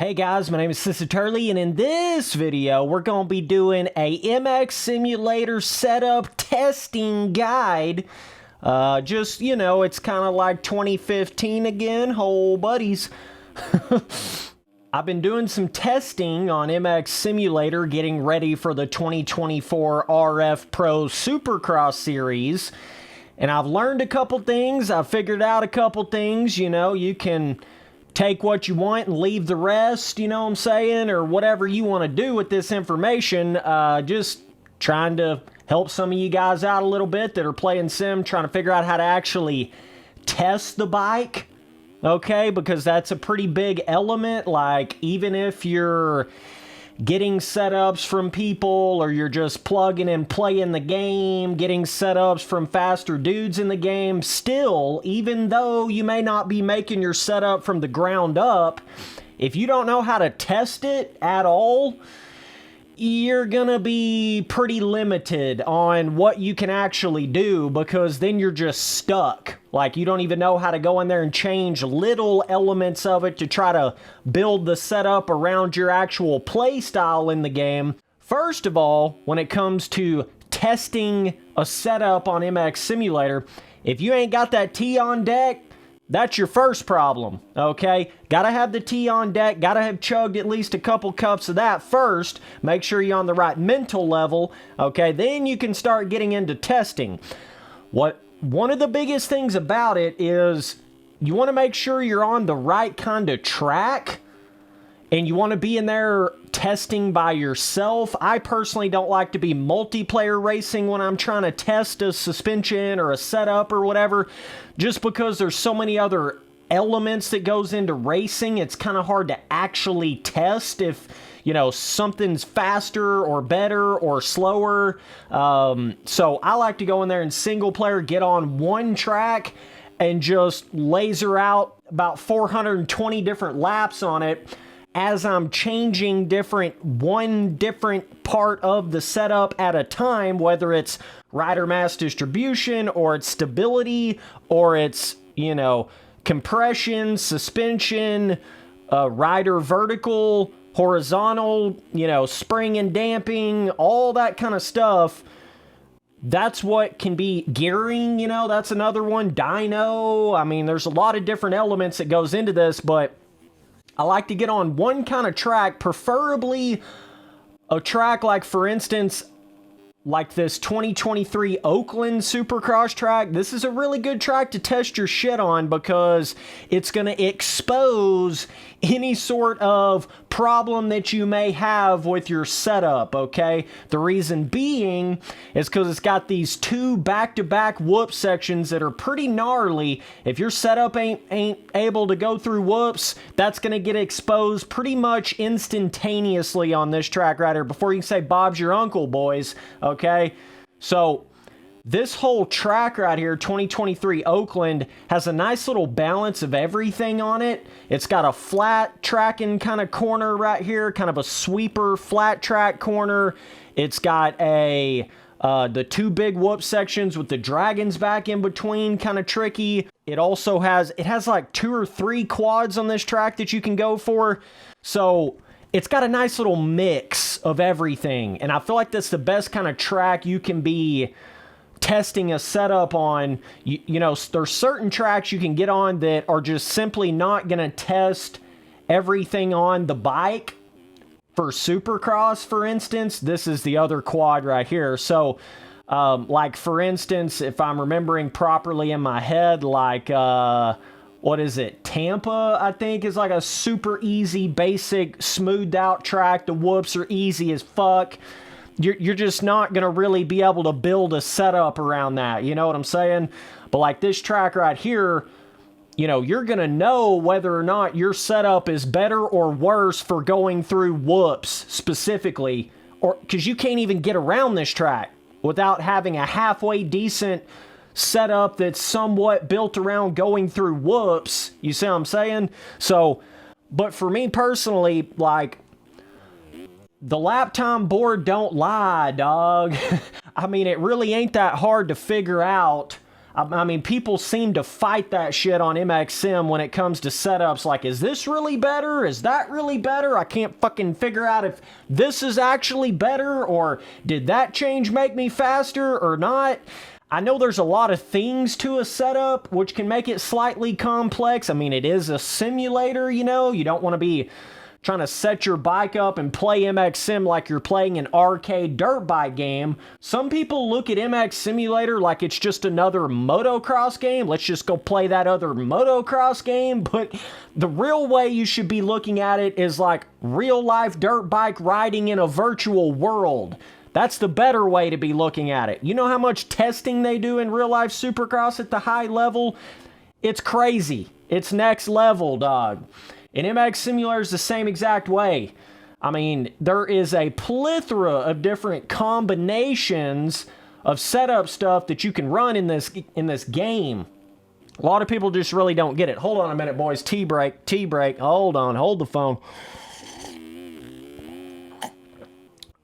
Hey guys, my name is Turley, and in this video, we're going to be doing a MX Simulator setup testing guide. It's kind of like 2015 again, whole buddies. I've been doing some testing on MX Simulator, getting ready for the 2024 RF Pro Supercross series. And I've learned a couple things, I've figured out a couple things, you can take what you want and leave the rest, you know what I'm saying, or whatever you want to do with this information. Just trying to help some of you guys out a little bit that are playing sim, trying to figure out how to actually test the bike, okay, because that's a pretty big element. Like, even if you're getting setups from people, or you're just plugging and playing the game, getting setups from faster dudes in the game, still, even though you may not be making your setup from the ground up, if you don't know how to test it at all, you're gonna be pretty limited on what you can actually do, because then you're just stuck. Like, you don't even know how to go in there and change little elements of it to try to build the setup around your actual play style in the game. First of all, when it comes to testing a setup on MX Simulator, if you ain't got that T on deck, that's your first problem, okay? Gotta have the T on deck, gotta have chugged at least a couple cups of that first. Make sure you're on the right mental level, okay? Then you can start getting into testing. One of the biggest things about it is you want to make sure you're on the right kind of track, and you want to be in there testing by yourself. I personally don't like to be multiplayer racing when I'm trying to test a suspension or a setup or whatever, just because there's so many other elements that goes into racing. It's kind of hard to actually test if, something's faster or better or slower. So I like to go in there and single player, get on one track and just laser out about 420 different laps on it as I'm changing one different part of the setup at a time, whether it's rider mass distribution, or it's stability, or it's, compression, suspension, rider vertical, horizontal, spring and damping, all that kind of stuff. That's what can be gearing, that's another one. Dyno. I mean, there's a lot of different elements that goes into this, but I like to get on one kind of track, preferably a track like, for instance, like this 2023 Oakland Supercross track. This is a really good track to test your shit on, because it's going to expose any sort of problem that you may have with your setup, okay? The reason being is because it's got these two back-to-back whoop sections that are pretty gnarly. If your setup ain't able to go through whoops, that's going to get exposed pretty much instantaneously on this track right here, before you can say Bob's your uncle, boys, okay? So this whole track right here, 2023 Oakland, has a nice little balance of everything on it. It's got a flat tracking kind of corner right here, kind of a sweeper flat track corner. It's got the two big whoop sections with the dragons back in between, kind of tricky. It also has like 2 or 3 quads on this track that you can go for. So it's got a nice little mix of everything, and I feel like that's the best kind of track you can be testing a setup on. There's certain tracks you can get on that are just simply not going to test everything on the bike. For Supercross, for instance, this is the other quad right here. So, like, for instance, if I'm remembering properly in my head, like, what is it? Tampa, I think, is like a super easy, basic, smoothed out track. The whoops are easy as fuck. You're just not going to really be able to build a setup around that. You know what I'm saying? But like this track right here, you're going to know whether or not your setup is better or worse for going through whoops specifically, or because you can't even get around this track without having a halfway decent setup that's somewhat built around going through whoops. You see what I'm saying? So, but for me personally, like, the lap time board don't lie, dog. I mean, it really ain't that hard to figure out. I mean, people seem to fight that shit on MX Sim when it comes to setups. Like, is this really better? Is that really better? I can't fucking figure out if this is actually better, or did that change make me faster or not? I know there's a lot of things to a setup which can make it slightly complex. I mean, it is a simulator, you know? You don't want to be trying to set your bike up and play MX Sim like you're playing an arcade dirt bike game. Some people look at MX Simulator like it's just another motocross game. Let's just go play that other motocross game. But the real way you should be looking at it is like real life dirt bike riding in a virtual world. That's the better way to be looking at it. You know how much testing they do in real life Supercross at the high level? It's crazy. It's next level, dog. And MX Simulator is the same exact way. I mean, there is a plethora of different combinations of setup stuff that you can run in this game. A lot of people just really don't get it. Hold on a minute, boys. Tea break. Hold on. Hold the phone.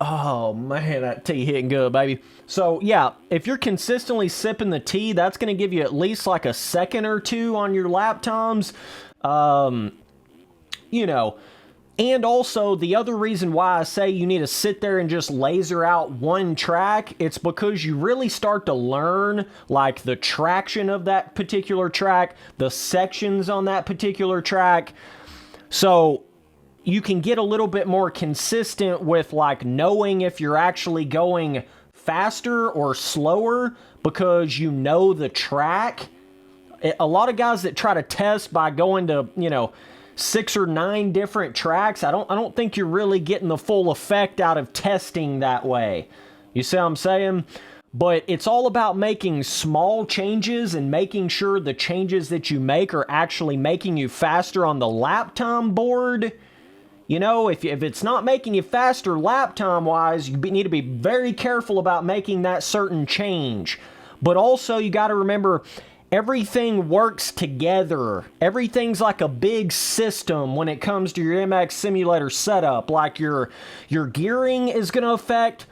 Oh, man, that tea hitting good, baby. So, yeah, if you're consistently sipping the tea, that's going to give you at least like a second or two on your lap times. You know, and also the other reason why I say you need to sit there and just laser out one track, it's because you really start to learn like the traction of that particular track, the sections on that particular track. So you can get a little bit more consistent with like knowing if you're actually going faster or slower because you know the track. A lot of guys that try to test by going to, you know, 6 or 9 different tracks, I don't think you're really getting the full effect out of testing that way. You see what I'm saying? But it's all about making small changes and making sure the changes that you make are actually making you faster on the lap time board. You know, if it's not making you faster lap time wise, you need to be very careful about making that certain change. But also you got to remember, everything works together. Everything's like a big system when it comes to your MX Simulator setup. Like your gearing is going to affect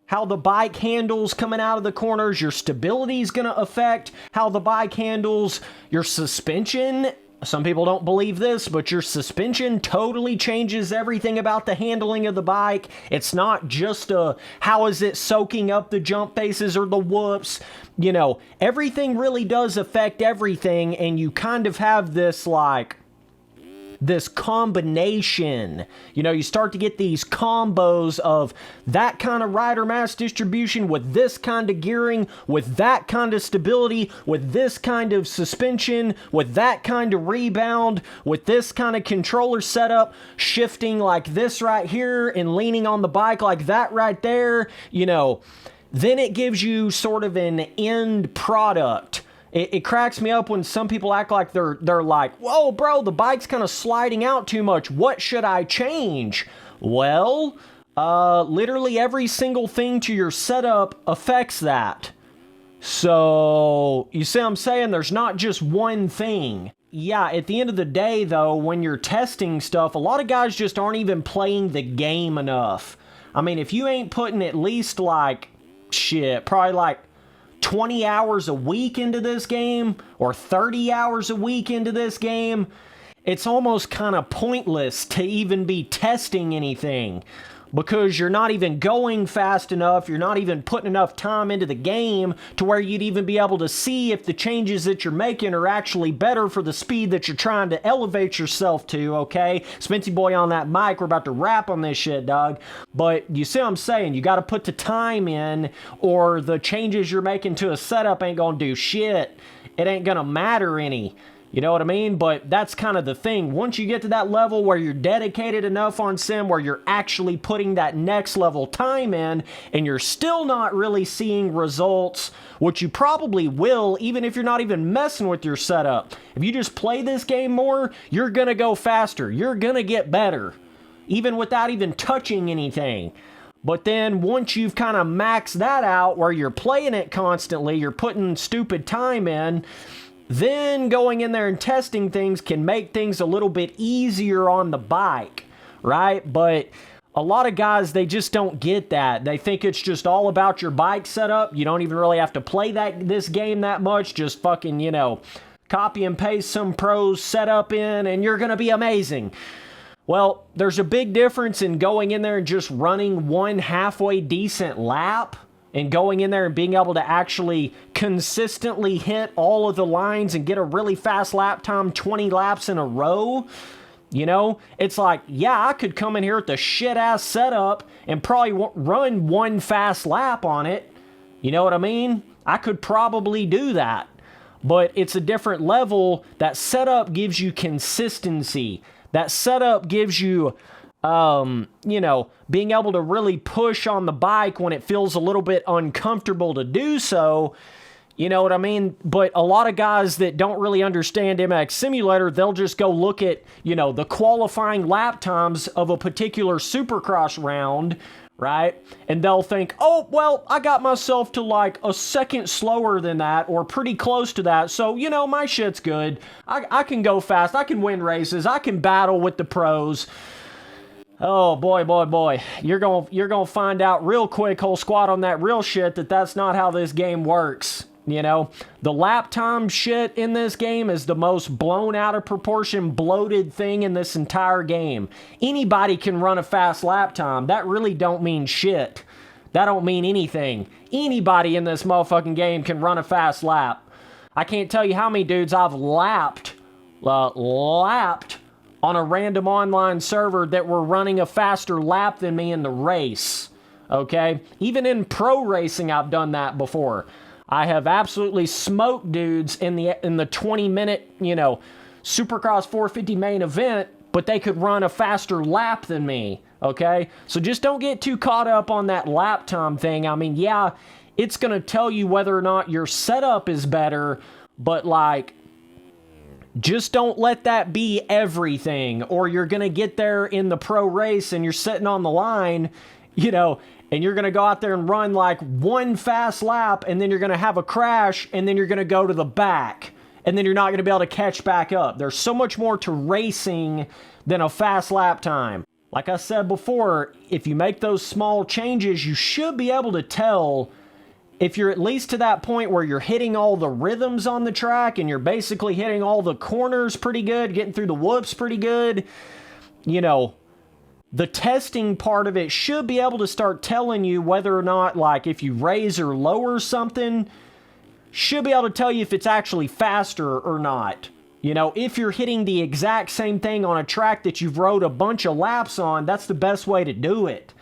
how the bike handles coming out of the corners. Your stability is going to affect how the bike handles. Your suspension, some people don't believe this, but your suspension totally changes everything about the handling of the bike. It's not just how is it soaking up the jump faces or the whoops. You know, everything really does affect everything, and you kind of have this like this combination. You know, you start to get these combos of that kind of rider mass distribution with this kind of gearing, with that kind of stability, with this kind of suspension, with that kind of rebound, with this kind of controller setup, shifting like this right here and leaning on the bike like that right there. You know, then it gives you sort of an end product. It cracks me up when some people act like they're like, whoa, bro, the bike's kind of sliding out too much. What should I change? Well, literally every single thing to your setup affects that. So, you see what I'm saying? There's not just one thing. Yeah, at the end of the day, though, when you're testing stuff, a lot of guys just aren't even playing the game enough. I mean, if you ain't putting at least like, probably like 20 hours a week into this game, or 30 hours a week into this game, it's almost kind of pointless to even be testing anything, because you're not even going fast enough, you're not even putting enough time into the game to where you'd even be able to see if the changes that you're making are actually better for the speed that you're trying to elevate yourself to, okay? Spency boy on that mic, we're about to wrap on this shit, dog. But you see what I'm saying? You got to put the time in, or the changes you're making to a setup ain't gonna do shit. It ain't gonna matter any. You know what I mean? But that's kind of the thing. Once you get to that level where you're dedicated enough on sim, where you're actually putting that next level time in, and you're still not really seeing results, which you probably will, even if you're not even messing with your setup. If you just play this game more, you're gonna go faster. You're gonna get better, even without even touching anything. But then once you've kind of maxed that out, where you're playing it constantly, you're putting stupid time in, then going in there and testing things can make things a little bit easier on the bike, right? But A lot of guys, they just don't get that. They think it's just all about your bike setup. You don't even really have to play this game that much. Just fucking, you know, copy and paste some pros setup in and you're going to be amazing. Well, there's a big difference in going in there and just running one halfway decent lap and going in there and being able to actually consistently hit all of the lines and get a really fast lap time 20 laps in a row. You know, it's like, yeah, I could come in here with the shit-ass setup and probably run one fast lap on it. You know what I mean? I could probably do that. But it's a different level. That setup gives you consistency. That setup gives you, you know, being able to really push on the bike when it feels a little bit uncomfortable to do so. You know what I mean? But a lot of guys that don't really understand MX Simulator, they'll just go look at, you know, the qualifying lap times of a particular Supercross round, right? And they'll think, oh, well, I got myself to like a second slower than that or pretty close to that. So, you know, my shit's good. I can go fast. I can win races. I can battle with the pros. Oh, boy, boy, boy. You're gonna find out real quick, whole squad on that real shit, that's not how this game works. You know, the lap time shit in this game is the most blown out of proportion, bloated thing in this entire game. Anybody can run a fast lap time. That really don't mean shit. That don't mean anything. Anybody in this motherfucking game can run a fast lap. I can't tell you how many dudes I've lapped on a random online server that were running a faster lap than me in the race. Okay? Even in pro racing, I've done that before. I have absolutely smoked dudes in the 20-minute, you know, Supercross 450 main event, but they could run a faster lap than me, okay? So just don't get too caught up on that lap time thing. I mean, yeah, it's going to tell you whether or not your setup is better, but, like, just don't let that be everything, or you're going to get there in the pro race and you're sitting on the line, you know, and you're going to go out there and run like one fast lap, and then you're going to have a crash, and then you're going to go to the back, and then you're not going to be able to catch back up. There's so much more to racing than a fast lap time. Like I said before, if you make those small changes, you should be able to tell if you're at least to that point where you're hitting all the rhythms on the track, and you're basically hitting all the corners pretty good, getting through the whoops pretty good, you know, the testing part of it should be able to start telling you whether or not, like, if you raise or lower something, should be able to tell you if it's actually faster or not. You know, if you're hitting the exact same thing on a track that you've rode a bunch of laps on, that's the best way to do it.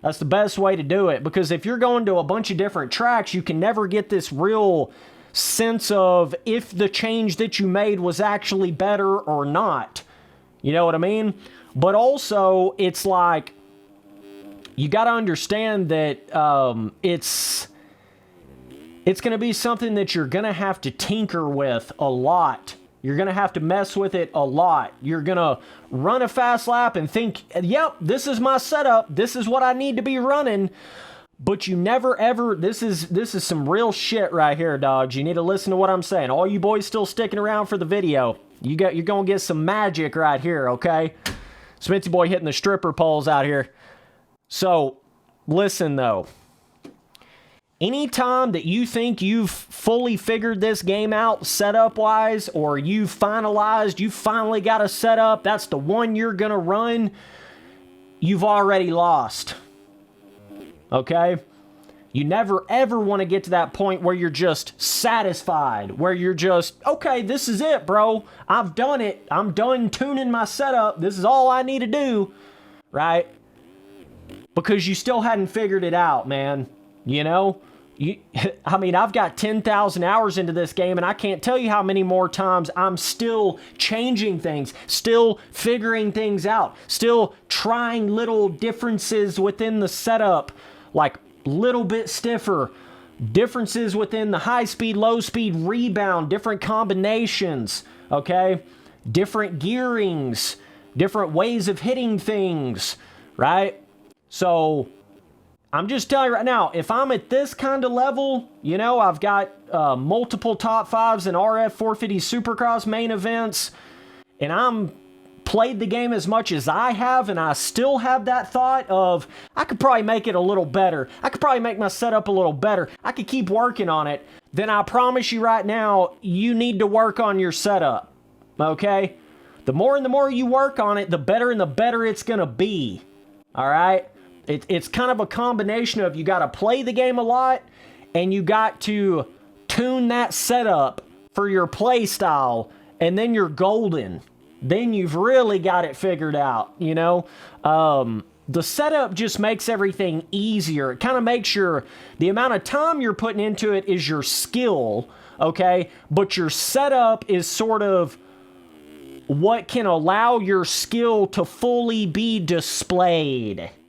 That's the best way to do it, because if you're going to a bunch of different tracks, you can never get this real sense of if the change that you made was actually better or not. You know what I mean? But also, it's like, you got to understand that it's going to be something that you're going to have to tinker with a lot. You're going to have to mess with it a lot. You're going to run a fast lap and think, yep, this is my setup. This is what I need to be running. But you never ever, this is some real shit right here, dogs. You need to listen to what I'm saying. All you boys still sticking around for the video, you're going to get some magic right here, okay? Smithy boy hitting the stripper poles out here. So, listen though. Anytime that you think you've fully figured this game out setup-wise, or you've finalized, you finally got a setup, that's the one you're going to run, you've already lost. Okay? You never ever want to get to that point where you're just satisfied, where you're just, okay, this is it, bro. I've done it. I'm done tuning my setup. This is all I need to do, right? Because you still hadn't figured it out, man. You know? I mean, I've got 10,000 hours into this game, and I can't tell you how many more times I'm still changing things, still figuring things out, still trying little differences within the setup, like little bit stiffer, differences within the high speed, low speed, rebound, different combinations, okay? Different gearings, different ways of hitting things, right? So I'm just telling you right now, if I'm at this kind of level, you know, I've got multiple top fives in RF 450 Supercross main events, and I'm played the game as much as I have, and I still have that thought of, I could probably make it a little better. I could probably make my setup a little better. I could keep working on it. Then I promise you right now, you need to work on your setup. Okay? The more and the more you work on it, the better and the better it's going to be. All right? It's kind of a combination of you got to play the game a lot, and you got to tune that setup for your play style, and then you're golden. Then you've really got it figured out, you know? The setup just makes everything easier. It kind of makes the amount of time you're putting into it is your skill, okay? But your setup is sort of what can allow your skill to fully be displayed.